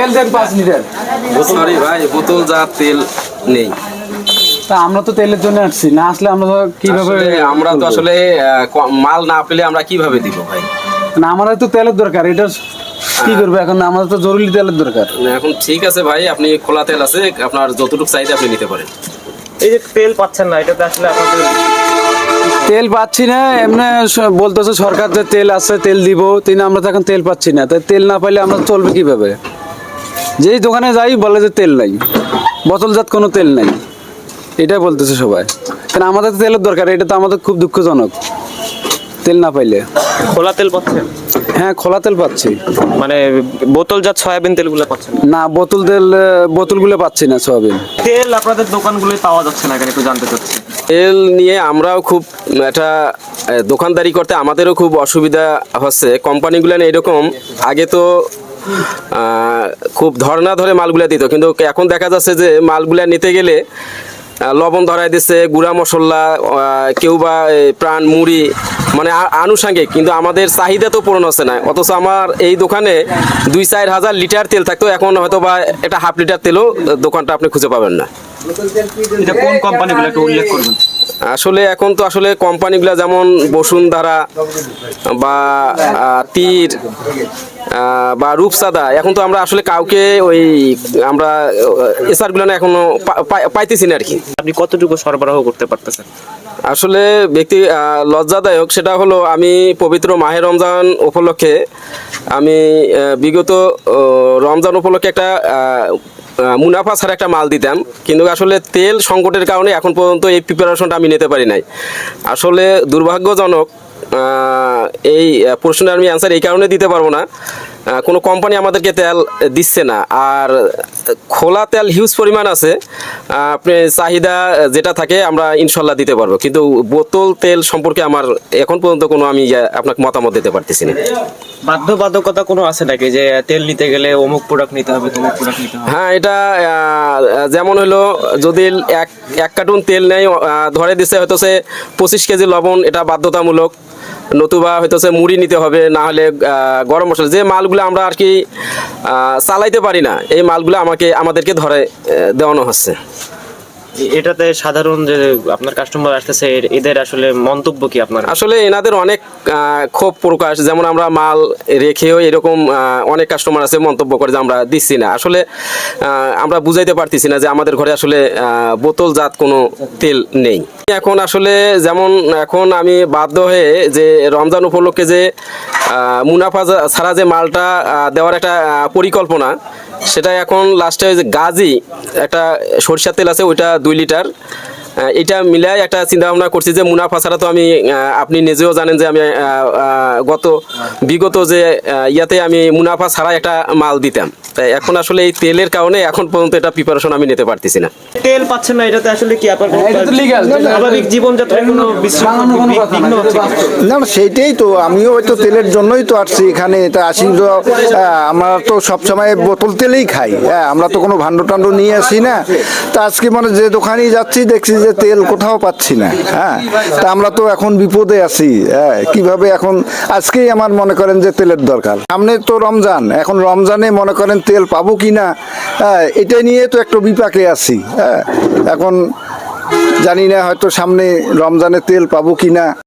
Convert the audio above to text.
তেল দেন 5 litre. Sorry ভাই, বোতল যা তেল নেই। তা আমরা তো তেলের জন্য আসছি, না আসলে আমরা তো কিভাবে আমরা তো আসলে মাল না পেলে আমরা কিভাবে দিব ভাই? না আমাদের তো তেলের দরকার, এটা কি করবো এখন? আমাদের তো জরুরি তেলের দরকার। এখন ঠিক আছে ভাই, আপনি খোলা তেল আছে, আপনার যতটুকু চাইতে আপনি নিতে পারেন। এই যে তেল পাচ্ছেন না, এটাতে আসলে আপনাদের তেল পাচ্ছি না, এমনি বলতেছে সরকার যে তেল আছে তেল দিব, আমরা তো এখন তেল পাচ্ছি না। তাই তেল না পাইলে আমরা চলবে কিভাবে? যেই দোকানে যাই বলে যে তেল নাই, বোতলজাত কোনো তেল নাই, এটাই বলতেছে সবাই। কারণ আমাদের তো তেলের দরকার, এটা তো আমাদের খুব দুঃখজনক তেল না পাইলে। খোলা তেল পাচ্ছেন? হ্যাঁ খোলা তেল পাচ্ছি, মানে বোতলজাত সয়াবিন তেলগুলো পাচ্ছেন না বোতলগুলো পাচ্ছি না সয়াবিন তেল। আপনাদের দোকানগুলোই পাওয়া যাচ্ছে না কেন, একটু জানতে চাচ্ছি। তেল নিয়ে আমরাও খুব একটা দোকানদারি করতে আমাদেরও খুব অসুবিধা হচ্ছে। কোম্পানিগুলো এরকম আগে তো খুব ধর্না ধরে মালগুলা দিত, কিন্তু এখন দেখা যাচ্ছে যে মালগুলা নিতে গেলে লবণ ধরাই দিচ্ছে, গুঁড়া মশলা, কেউ বা প্রাণ মুড়ি, মানে আনুষঙ্গিক, কিন্তু আমাদের চাহিদা তো পূরণ হচ্ছে না। অথচ আমার এই দোকানে 2-4 হাজার লিটার তেল থাকতো, এখন হয়তো বা একটা হাফ লিটার তেলও দোকানটা আপনি খুঁজে পাবেন না। এটা কোন কোম্পানিগুলো একটু উল্লেখ করবেন? আসলে এখন তো আসলে কোম্পানিগুলো যেমন বসুন্ধরা বা তীর বা রূপসাদা, এখন তো আমরা আসলে কাউকে ওই আমরা এসআরগুলো না এখনো পাইতেছি না আর কি। আপনি কতটুকু সরবরাহ করতে পারতেছেন? আসলে ব্যক্তি লজ্জাদায়ক সেটা হলো, আমি পবিত্র মাহে রমজান উপলক্ষে আমি বিগত রমজান উপলক্ষে একটা মুনাফা ছাড়া একটা মাল দিতাম, কিন্তু আসলে তেল সংকটের কারণে এখন পর্যন্ত এই প্রিপারেশনটা আমি নিতে পারি নাই। আসলে দুর্ভাগ্যজনক, এই প্রশ্নের আমি অ্যান্সার এই কারণে দিতে পারবো না, কোনো কোম্পানি আমাদেরকে তেল দিচ্ছে না। আর খোলা তেল হিউজ পরিমাণ আছে, আপনি চাহিদা যেটা থাকে আমরা ইনশাল্লাহ দিতে পারবো, কিন্তু বোতল তেল সম্পর্কে আমার এখন পর্যন্ত কোনো আমি আপনাকে মতামত দিতে পারতেছি না। বাধ্যবাধকতা কোনো আছে নাকি যে তেল নিতে গেলে অমুক প্রোডাক্ট নিতে হবে, তমুক প্রোডাক্ট নিতে হবে? হ্যাঁ, এটা যেমন হলো, যদি এক কার্টুন তেল নেই, ধরে দিচ্ছে হয়তো সে 25 কেজি লবণ, এটা বাধ্যতামূলক, নতুবা হয়তো সে মুড়ি নিতে হবে, না হলে গরম মশলা, যে মালগুলো আমরা আর কি চালাইতে পারি না, এই মালগুলো আমাদেরকে ধরে দেওয়ানো হচ্ছে। এটাতে সাধারণ যে আপনার কাস্টমার আসতেছে, এদের আসলে মন্তব্য কি আপনার? আসলে এনাদের অনেক ক্ষোভ প্রকাশ, যেমন আমরা মাল রেখেও এরকম অনেক কাস্টমার আছে মন্তব্য করে যে আমরা দিচ্ছি না। আসলে আমরা বুঝাইতে পারতেছি না যে আমাদের ঘরে আসলে বোতলজাত কোনো তেল নেই। এখন আসলে যেমন এখন আমি বাধ্য হয়ে যে রমজান উপলক্ষে যে মুনাফা ছাড়া যে মালটা দেওয়ার একটা পরিকল্পনা, সেটা এখন লাস্টে যে গাজী একটা সরিষার তেল আছে, ওইটা 2 লিটার, এটা মিলাই একটা চিন্তা ভাবনা করছি যে মুনাফা ছাড়া তো আমি, আপনি নিজেও জানেন যে আমি বিগত যে ইয়াতে আমি মুনাফা ছাড়া একটা মাল দিতাম। তাই এখন আসলে এই তেলের কারণে এখন পর্যন্ত এটা প্রিপারেশন আমি নিতে পারতেছি না। তেল পাচ্ছেন না, এটাতে আসলে কি আপনার স্বাভাবিক জীবনযাত্রায় কোনো বিঘ্ন হচ্ছে? না সেইটাই তো, আমিও হয়তো তেলের জন্যই তো আসছি এখানে। তা আসি তো, আমরা তো সবসময় বোতল তেলেই খাই, হ্যাঁ, আমরা তো কোনো ভাণ্ড টাণ্ড নিয়ে আসি না। তা আজকে মানে যে দোকানেই যাচ্ছি দেখছি যে তেল কোথাও পাচ্ছি না, হ্যাঁ। তা আমরা তো এখন বিপদে আছি, হ্যাঁ, কিভাবে এখন আজকেই আমার মনে করেন যে তেলের দরকার। সামনে তো রমজান, এখন রমজানে মনে করেন তেল পাবো কিনা, হ্যাঁ, এটা নিয়ে তো একটু বিপাকে আছি, হ্যাঁ। এখন জানি না হয়তো সামনে রমজানে তেল পাবো কিনা।